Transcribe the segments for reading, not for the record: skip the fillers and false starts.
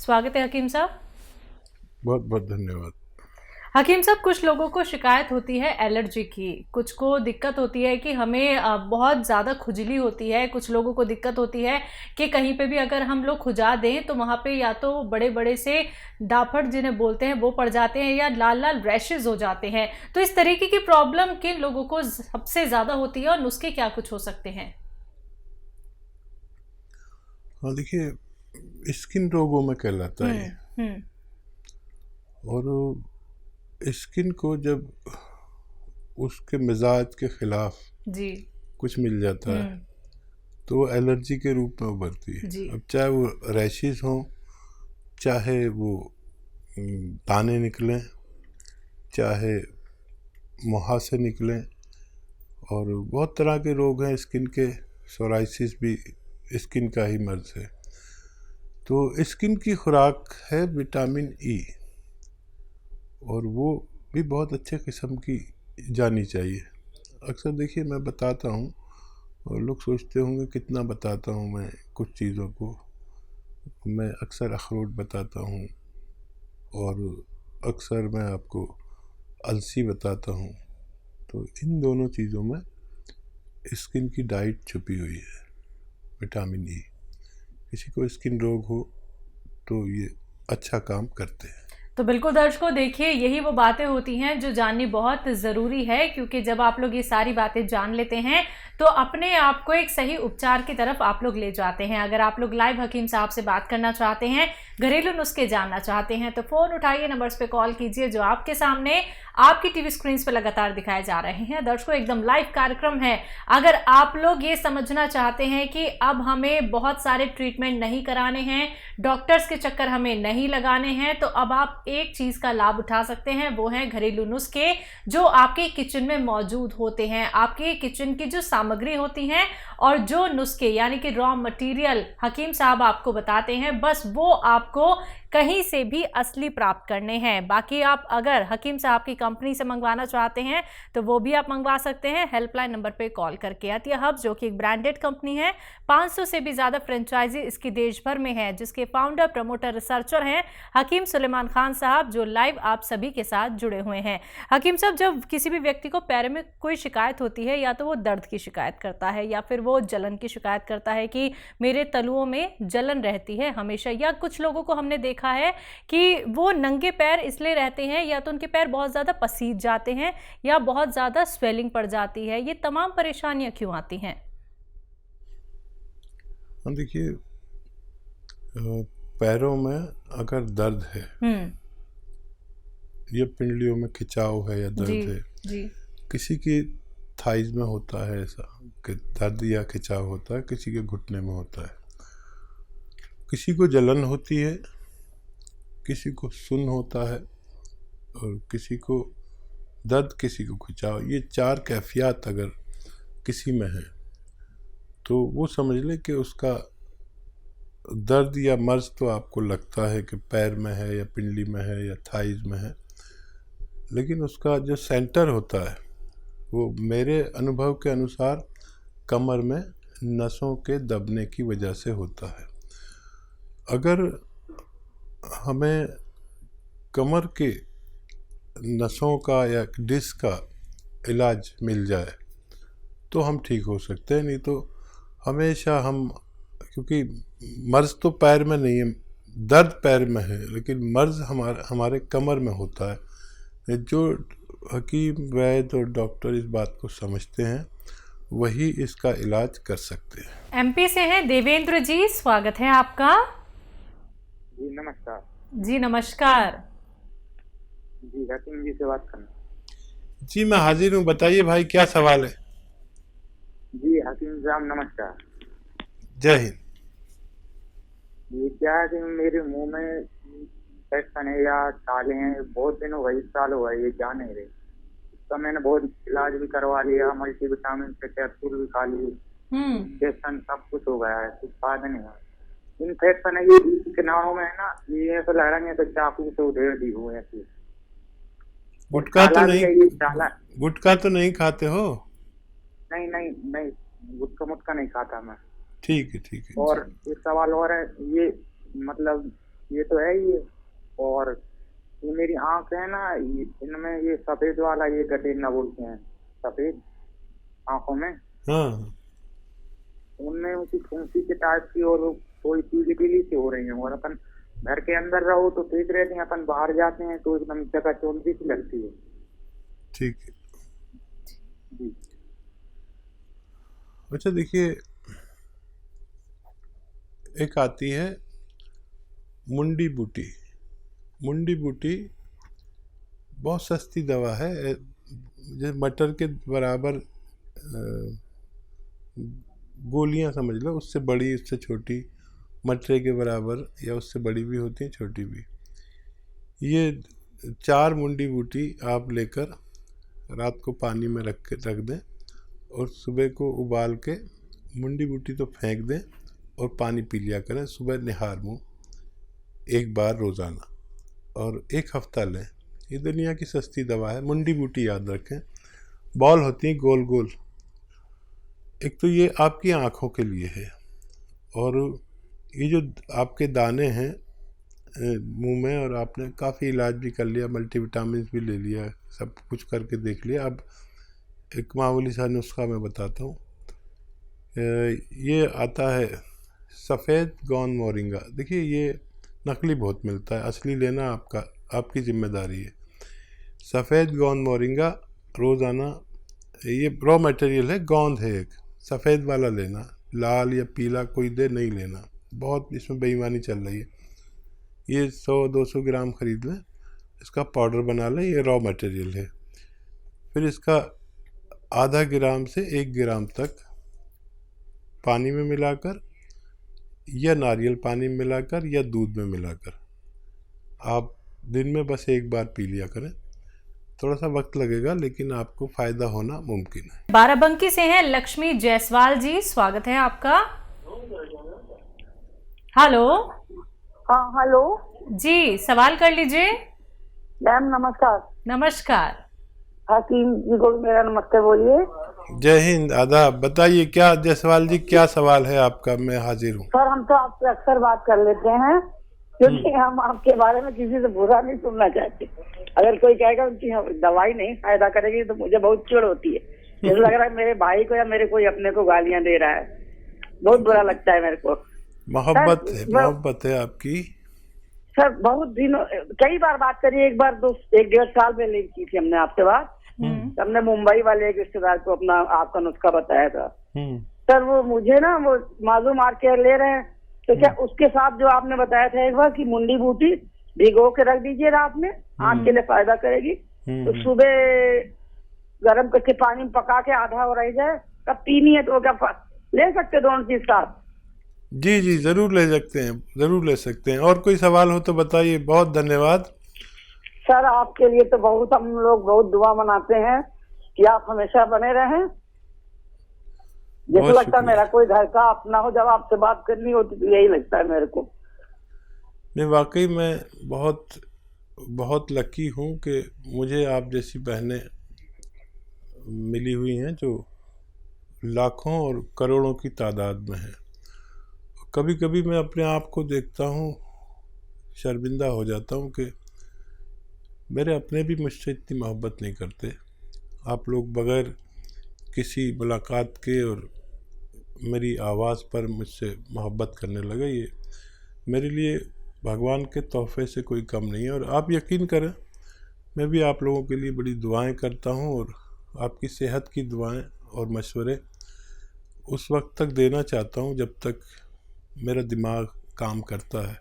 स्वागत है हकीम साहब। बहुत बहुत धन्यवाद। हकीम साहब, कुछ लोगों को शिकायत होती है एलर्जी की, कुछ को दिक्कत होती है कि हमें बहुत ज़्यादा खुजली होती है, कुछ लोगों को दिक्कत होती है कि कहीं पे भी अगर हम लोग खुजा दें तो वहाँ पे या तो बड़े बड़े से डाफड़ जिन्हें बोलते हैं वो पड़ जाते हैं या लाल लाल रैशेज हो जाते हैं। तो इस तरीके की प्रॉब्लम किन लोगों को सबसे ज़्यादा होती है और नुस्खे क्या कुछ हो सकते हैं? हाँ, देखिए, स्किन रोगों में कहलाता है हम्म। और स्किन को जब उसके मिजाज के खिलाफ जी। कुछ मिल जाता है तो वो एलर्जी के रूप में उभरती है। जी। अब चाहे वो रैशेज हों, चाहे वो दाने निकलें, चाहे मुहासे निकलें, और बहुत तरह के रोग हैं स्किन के। सोराइसिस भी स्किन का ही मर्ज है। तो स्किन की खुराक है विटामिन ई, और वो भी बहुत अच्छे किस्म की जानी चाहिए। अक्सर देखिए मैं बताता हूँ और लोग सोचते होंगे कितना बताता हूँ मैं कुछ चीज़ों को। मैं अक्सर अखरोट बताता हूँ और अक्सर मैं आपको अलसी बताता हूँ। तो इन दोनों चीज़ों में स्किन की डाइट छुपी हुई है, विटामिन ई। किसी को स्किन रोग हो तो ये अच्छा काम करते हैं। तो बिल्कुल दर्शकों, देखिए यही वो बातें होती हैं जो जाननी बहुत ज़रूरी है, क्योंकि जब आप लोग ये सारी बातें जान लेते हैं तो अपने आप को एक सही उपचार की तरफ आप लोग ले जाते हैं। अगर आप लोग लाइव हकीम साहब से बात करना चाहते हैं, घरेलू नुस्खे जानना चाहते हैं, तो फ़ोन उठाइए, नंबर्स पे कॉल कीजिए जो आपके सामने आपकी टीवी स्क्रीन पे लगातार दिखाए जा रहे हैं। दर्शकों, एकदम लाइव कार्यक्रम है। अगर आप लोग ये समझना चाहते हैं कि अब हमें बहुत सारे ट्रीटमेंट नहीं कराने हैं, डॉक्टर्स के चक्कर हमें नहीं लगाने हैं, तो अब आप एक चीज का लाभ उठा सकते हैं, वो है घरेलू नुस्खे जो आपके किचन में मौजूद होते हैं। आपके किचन की जो सामग्री होती है और जो नुस्खे यानी कि रॉ मटेरियल हकीम साहब आपको बताते हैं, बस वो आपको कहीं से भी असली प्राप्त करने हैं। बाकी आप अगर हकीम साहब की कंपनी से मंगवाना चाहते हैं तो वो भी आप मंगवा सकते हैं हेल्पलाइन नंबर पे कॉल करके। अतिया हब जो कि एक ब्रांडेड कंपनी है, 500 से भी ज्यादा फ्रेंचाइजी इसकी देश भर में है, जिसके फाउंडर, प्रमोटर, रिसर्चर हैं हकीम सुलेमान खान साहब, जो लाइव आप सभी के साथ जुड़े हुए हैं। हकीम साहब, जब किसी भी व्यक्ति को पैर में कोई शिकायत होती है, या तो वो दर्द की शिकायत करता है या फिर वो जलन की शिकायत करता है कि मेरे तलुओं में जलन रहती है हमेशा, या कुछ लोगों को हमने देखा है कि वो नंगे पैर इसलिए रहते हैं या तो उनके पैर बहुत ज्यादा पसीज जाते हैं या बहुत ज्यादा स्वेलिंग पड़ जाती है, ये तमाम परेशानियां क्यों आती हैं? देखिए, पैरों में अगर दर्द है या पिंडलियों में खिंचाव है या दर्द है, जी। किसी की थाइज में होता है ऐसा कि दर्द या खिंचाव होता है, किसी के घुटने में होता है, किसी को जलन होती है, किसी को सुन्न होता है, और किसी को दर्द, किसी को खिंचाव। ये 4 कैफियत अगर किसी में है तो वो समझ ले कि उसका दर्द या मर्ज तो आपको लगता है कि पैर में है या पिंडली में है या थाइज में है, लेकिन उसका जो सेंटर होता है वो मेरे अनुभव के अनुसार कमर में नसों के दबने की वजह से होता है। अगर हमें कमर के नसों का या डिस्क का इलाज मिल जाए तो हम ठीक हो सकते हैं, नहीं तो हमेशा हम, क्योंकि मर्ज तो पैर में नहीं है, दर्द पैर में है, लेकिन मर्ज हमारे कमर में होता है। जो हकीम, वैद्य और डॉक्टर इस बात को समझते हैं वही इसका इलाज कर सकते हैं। एमपी से हैं देवेंद्र जी, स्वागत है आपका। जी नमस्कार। जी नमस्कार। जी हकीम जी से बात करना। जी मैं हाजिर हूँ, बताइए भाई क्या सवाल है। जी हकीम साहब नमस्कार। जय हिंद। ये क्या है कि मेरे मुंह में इन्फेक्शन है या छाले हैं, बहुत दिनों वही साल हुआ है, ये जा नहीं रहे। तो मैंने बहुत इलाज भी करवा लिया, मल्टीविटामिन के कैप्सूल भी खा लिए, इंजेक्शन सब कुछ हो गया है, कुछ फायदा नहीं हुआ। इन्फेक्शन है ये बीच किनारों में है ना, ये ऐसा लग रहा है तो चाकू से उधेड़ दी हुए ऐसी। गुटखा तो नहीं खाते हो? नहीं नहीं नहीं, गुटखा नहीं खाता मैं। ठीक है ठीक है। और एक सवाल और है, ये मतलब ये तो है ही है। और ये मेरी आंख है ना, इनमें ये सफेद वाला ये गड्ढे न बोलते हैं, सफेद आंखों में, हाँ उनमें उनकी फुंसी के टाइप की और कोई पीली पीली सी हो रही है। और अपन घर के अंदर रहो तो ठीक रहते हैं, अपन बाहर जाते हैं तो एकदम जगह चौंधी सी लगती है। ठीक है। जी। अच्छा देखिए, एक आती है मुंडी बूटी। मुंडी बूटी बहुत सस्ती दवा है, जैसे मटर के बराबर गोलियां समझ लो, उससे बड़ी उससे छोटी, मटरे के बराबर या उससे बड़ी भी होती हैं, छोटी भी। ये 4 मुंडी बूटी आप लेकर रात को पानी में रख दें और सुबह को उबाल के मुंडी बूटी तो फेंक दें और पानी पी लिया करें सुबह निहार मुँह, 1 बार रोज़ाना, और 1 हफ्ता लें। ये दुनिया की सस्ती दवा है। मुंडी बूटी याद रखें, बॉल होती हैं गोल गोल। एक तो ये आपकी आँखों के लिए है, और ये जो आपके दाने हैं मुंह में, और आपने काफ़ी इलाज भी कर लिया, मल्टीविटामिन भी ले लिया, सब कुछ करके देख लिया। अब एक मामूली सा नुस्खा मैं बताता हूँ। ये आता है सफ़ेद गोंद मोरिंगा। देखिए ये नकली बहुत मिलता है, असली लेना आपकी जिम्मेदारी है। सफ़ेद गोंद मोरिंगा रोज़ाना, ये रॉ मटेरियल है, गोंद है एक, सफ़ेद वाला लेना, लाल या पीला कोई दे नहीं लेना, बहुत इसमें बेईमानी चल रही है। ये 100-200 ग्राम खरीद लें, इसका पाउडर बना लें, ये रॉ मटेरियल है। फिर इसका आधा ग्राम से 1 ग्राम तक पानी में मिलाकर या नारियल पानी में मिलाकर या दूध में मिलाकर आप दिन में बस 1 बार पी लिया करें। थोड़ा सा वक्त लगेगा लेकिन आपको फ़ायदा होना मुमकिन है। बाराबंकी से हैं लक्ष्मी जायसवाल जी, स्वागत है आपका। हेलो। हाँ हेलो जी, सवाल कर लीजिए। मैम नमस्कार। नमस्कार। हकीम जी को भी मेरा नमस्ते बोलिए। जय हिंद, आदाब। बताइए क्या जायसवाल जी, क्या सवाल है आपका? मैं हाजिर हूँ। सर हम तो आपसे अक्सर बात कर लेते हैं, क्योंकि हम आपके बारे में किसी से बुरा नहीं सुनना चाहते। अगर कोई कहेगा उनकी दवाई नहीं फायदा करेगी तो मुझे बहुत चिढ़ होती है। मुझे लग रहा है मेरे भाई को या मेरे कोई अपने को गालियां दे रहा है, बहुत बुरा लगता है मेरे को। मोहब्बत है आपकी। सर बहुत दिनों, कई बार बात करी, एक बार 1-1.5 साल पहले की थी हमने आपसे बात। हमने मुंबई वाले एक रिश्तेदार को अपना आपका नुस्खा बताया था। सर वो मुझे ना वो मालूम आर केयर ले रहे हैं, तो क्या उसके साथ जो आपने बताया था एक बार कि मुंडी बूटी भिगो के रख दीजिए रात में, आँख के लिए फायदा करेगी, तो सुबह गर्म करके पानी में पका के आधा हो रह जाए तब पीनी है, तो क्या ले सकते दोनों चीज साथ? जी जी जरूर ले सकते हैं, जरूर ले सकते हैं। और कोई सवाल हो तो बताइए। बहुत धन्यवाद सर, आपके लिए तो बहुत हम लोग बहुत दुआ मनाते हैं कि आप हमेशा बने रहें। जैसे लगता है मेरा कोई घर का अपना हो, जब आपसे बात करनी होती तो यही लगता है मेरे को। नहीं, वाकई मैं बहुत बहुत लकी हूँ कि मुझे आप जैसी बहनें मिली हुई हैं जो लाखों और करोड़ों की तादाद में हैं। कभी कभी मैं अपने आप को देखता हूँ, शर्मिंदा हो जाता हूँ कि मेरे अपने भी मुझसे इतनी मोहब्बत नहीं करते। आप लोग बग़ैर किसी मुलाकात के और मेरी आवाज़ पर मुझसे मोहब्बत करने लगे, ये मेरे लिए भगवान के तोहफे से कोई कम नहीं है। और आप यकीन करें, मैं भी आप लोगों के लिए बड़ी दुआएं करता हूं, और आपकी सेहत की दुआएं और मशवरे उस वक्त तक देना चाहता हूं जब तक मेरा दिमाग काम करता है।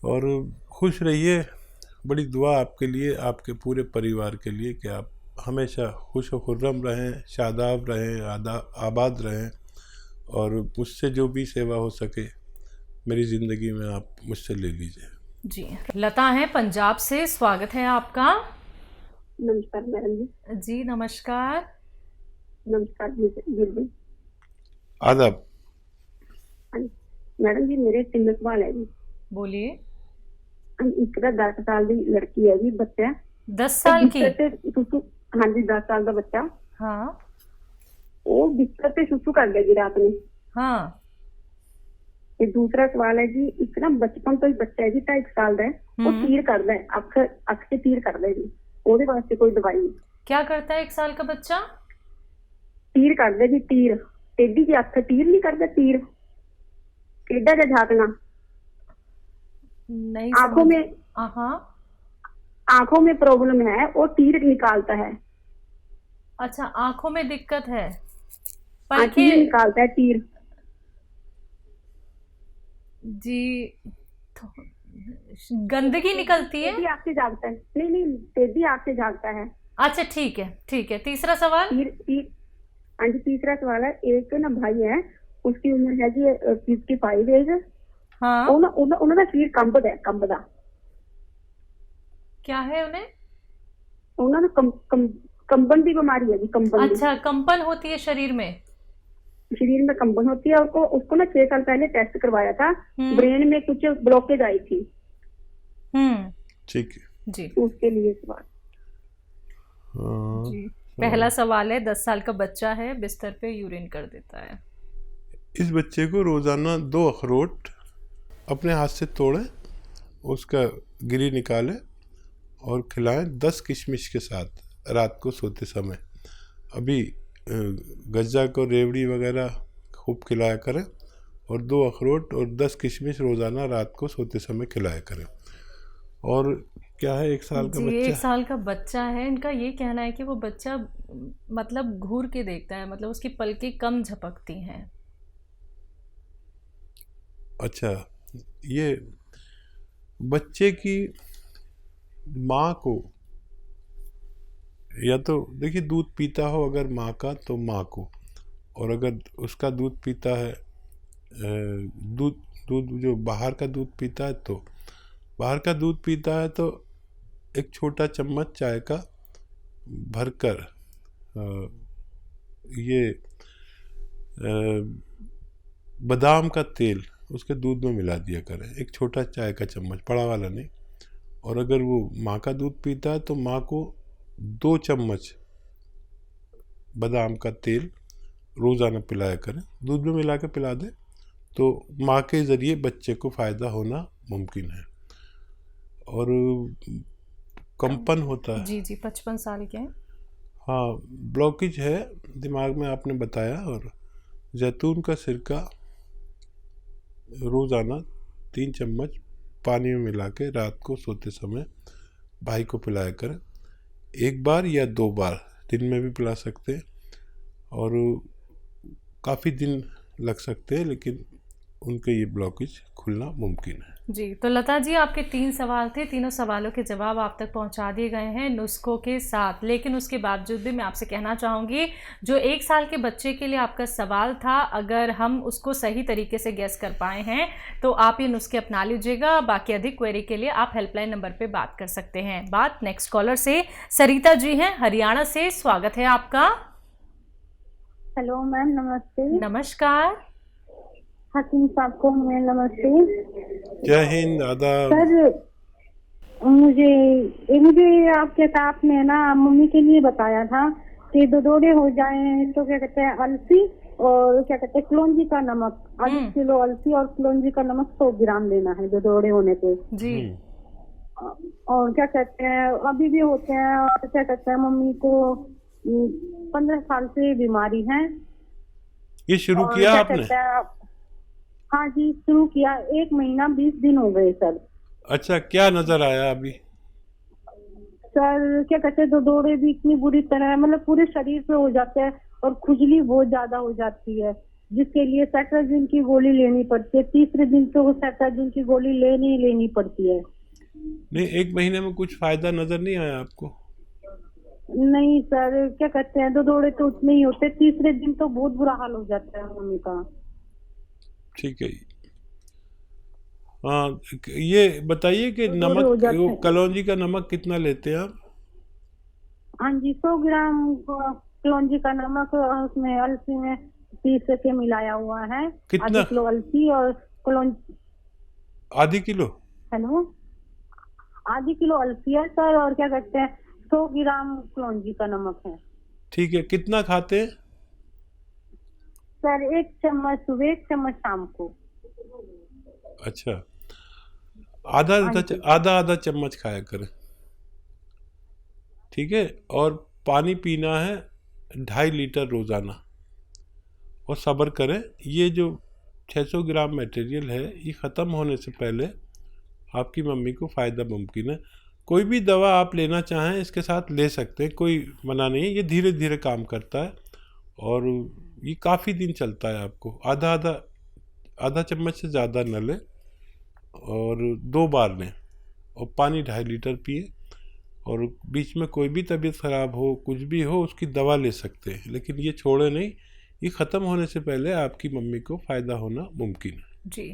और खुश रहिए, बड़ी दुआ आपके लिए, आपके पूरे परिवार के लिए कि आप हमेशा खुश व खुर्रम रहें, शादाब रहें, आबाद रहें, और मुझसे जो भी सेवा हो सके मेरी ज़िंदगी में आप मुझसे ले लीजिए। जी, लता हैं पंजाब से, स्वागत है आपका। नमस्कार मैडम जी। जी नमस्कार। नमस्कार जी। आदाब। मैडम जी मेरे 3 सवाल है जी। बोलिए। एक 10 साल की लड़की है जी, बच्चा 10 साल की? हाँ जी 10 साल का बच्चा। हाँ। वो बिस्तर पे सुसु कर गया जी रात में। हाँ। ये दूसरा सवाल है जी, इतना बचपन तो ही बच्चा है जी 2.5 साल का है, वो तीर कर दे, अख से तीर कर दे जी, ਉਹਦੇ ਵਾਸਤੇ कोई दवाई नहीं। क्या करता है 1 साल का बच्चा? तीर कर दे जी, तीर टेढ़ी जी अख तीर नहीं करता, तीर टेढ़ा जा झाकना नहीं आंखों में, हाँ आंखों में प्रॉब्लम है, वो तीर निकालता है। अच्छा, आंखों में दिक्कत है, हाँ, तीर निकालता है, तीर जी। गंदगी निकलती है? टेढ़ी आंख से झाकता है, नहीं टेढ़ी आंख से झाकता है। अच्छा ठीक है ठीक है। तीसरा सवाल? हाँ जी, तीसरा सवाल है, एक ना भाई है, उसकी उम्र है जी 55 एज। हाँ, उन्होंने शरीर कंबदा क्या है उन्हें? उन्होंने कंबन की बीमारी है जी, कंबन की। अच्छा, कंपन होती है शरीर में? शरीर में कंबन होती है। उसको ना 6 साल पहले टेस्ट करवाया था, ब्रेन में कुछ ब्लॉकेज आई थी। ठीक है जी, तो उसके लिए सवाल। जी। पहला सवाल है, 10 साल का बच्चा है, बिस्तर पे यूरिन कर देता है। इस बच्चे को रोजाना 2 अखरोट अपने हाथ से तोड़ें, उसका गिरी निकालें और खिलाएं 10 किशमिश के साथ रात को सोते समय। अभी गज्जा को रेवड़ी वगैरह खूब खिलाया करें और 2 अखरोट और 10 किशमिश रोज़ाना रात को सोते समय खिलाया करें। और क्या है, 1 साल का बच्चा, 1 साल का बच्चा है, इनका ये कहना है कि वो बच्चा मतलब घूर के देखता है, मतलब उसकी पलकें कम झपकती हैं। अच्छा, ये बच्चे की माँ को, या तो देखिए दूध पीता हो अगर माँ का तो माँ को, और अगर उसका दूध पीता है, दूध जो बाहर का दूध पीता है, तो बाहर का दूध पीता है तो एक छोटा चम्मच चाय का भरकर ये बादाम का तेल उसके दूध में मिला दिया करें, एक छोटा चाय का चम्मच, बड़ा वाला नहीं। और अगर वो माँ का दूध पीता है तो माँ को 2 चम्मच बादाम का तेल रोज़ाना पिलाया करें, दूध में मिला के पिला दें, तो माँ के ज़रिए बच्चे को फ़ायदा होना मुमकिन है। और कंपन होता है जी 55 साल के हैं। हाँ, ब्लॉकेज है दिमाग में आपने बताया, और जैतून का सिरका रोज़ाना 3 चम्मच पानी में मिला के रात को सोते समय भाई को पिलाया करें, 1 बार या 2 बार दिन में भी पिला सकते हैं, और काफ़ी दिन लग सकते हैं, लेकिन उनके ये ब्लॉकेज खुलना मुमकिन है। जी, तो लता जी, आपके 3 सवाल थे, तीनों सवालों के जवाब आप तक पहुंचा दिए गए हैं नुस्खों के साथ। लेकिन उसके बावजूद भी मैं आपसे कहना चाहूँगी, जो 1 साल के बच्चे के लिए आपका सवाल था, अगर हम उसको सही तरीके से गैस कर पाए हैं तो आप ये नुस्खे अपना लीजिएगा। बाकी अधिक क्वेरी के लिए आप हेल्पलाइन नंबर पर बात कर सकते हैं। बात नेक्स्ट कॉलर से सरिता जी हैं, हरियाणा से। स्वागत है आपका। हेलो मैम, नमस्ते। नमस्कार। हकीम साहब को मैं नमस्ते। जय हिंद, आदाब। सर, मुझे आपके साथ में ना मम्मी के लिए बताया था कि दौरे हो जाएं तो क्या कहते हैं, अलसी और क्या कहते हैं कलौंजी का नमक, 8 किलो अलसी और कलौंजी का नमक 100 ग्राम लेना है दौरे होने पे जी। और क्या कहते हैं अभी भी होते हैं, और क्या कहते हैं मम्मी को 15 साल से बीमारी है। ये शुरू किया आपने? हाँ जी, शुरू किया, 1 महीना 20 दिन हो गए सर। अच्छा, क्या नजर आया अभी? सर क्या कहते हैं दौरे भी इतनी बुरी तरह, मतलब पूरे शरीर पे हो जाता है और खुजली बहुत ज्यादा हो जाती है, जिसके लिए सेट्राजिन की गोली लेनी पड़ती है। 3रे दिन तो सेट्राजिन की गोली लेनी पड़ती है। नहीं, 1 महीने में कुछ फायदा नजर नहीं आया आपको? नहीं सर, क्या कहते हैं दौरे तो उतने ही होते, 3रे दिन तो बहुत बुरा हाल हो जाता है मम्मी का। ठीक है। हाँ, ये बताइए कि नमक, कलौंजी का नमक कितना लेते हैं आप? हाँ जी, 100 ग्राम कलौंजी का नमक, उसमें अलसी में पीस के मिलाया हुआ है। कितना? आधी किलो अलसी और कलौंजी। आधी किलो? हेलो, आधी किलो अलसी है सर, और क्या कहते हैं 100 ग्राम कलौंजी का नमक है। ठीक है, कितना खाते हैं सर? 1 चम्मच सुबह, 1 चम्मच शाम को। अच्छा, आधा चम्मच खाया करें, ठीक है। और पानी पीना है 2.5 लीटर रोज़ाना। और सब्र करें, ये जो 600 ग्राम मटेरियल है ये ख़त्म होने से पहले आपकी मम्मी को फ़ायदा मुमकिन है। कोई भी दवा आप लेना चाहें इसके साथ ले सकते हैं, कोई मना नहीं है। ये धीरे धीरे काम करता है और ये काफ़ी दिन चलता है। आपको आधा चम्मच से ज़्यादा न लें और 2 बार लें, और पानी 2.5 लीटर पिए। और बीच में कोई भी तबीयत ख़राब हो, कुछ भी हो, उसकी दवा ले सकते हैं, लेकिन ये छोड़े नहीं। ये ख़त्म होने से पहले आपकी मम्मी को फ़ायदा होना मुमकिन है। जी।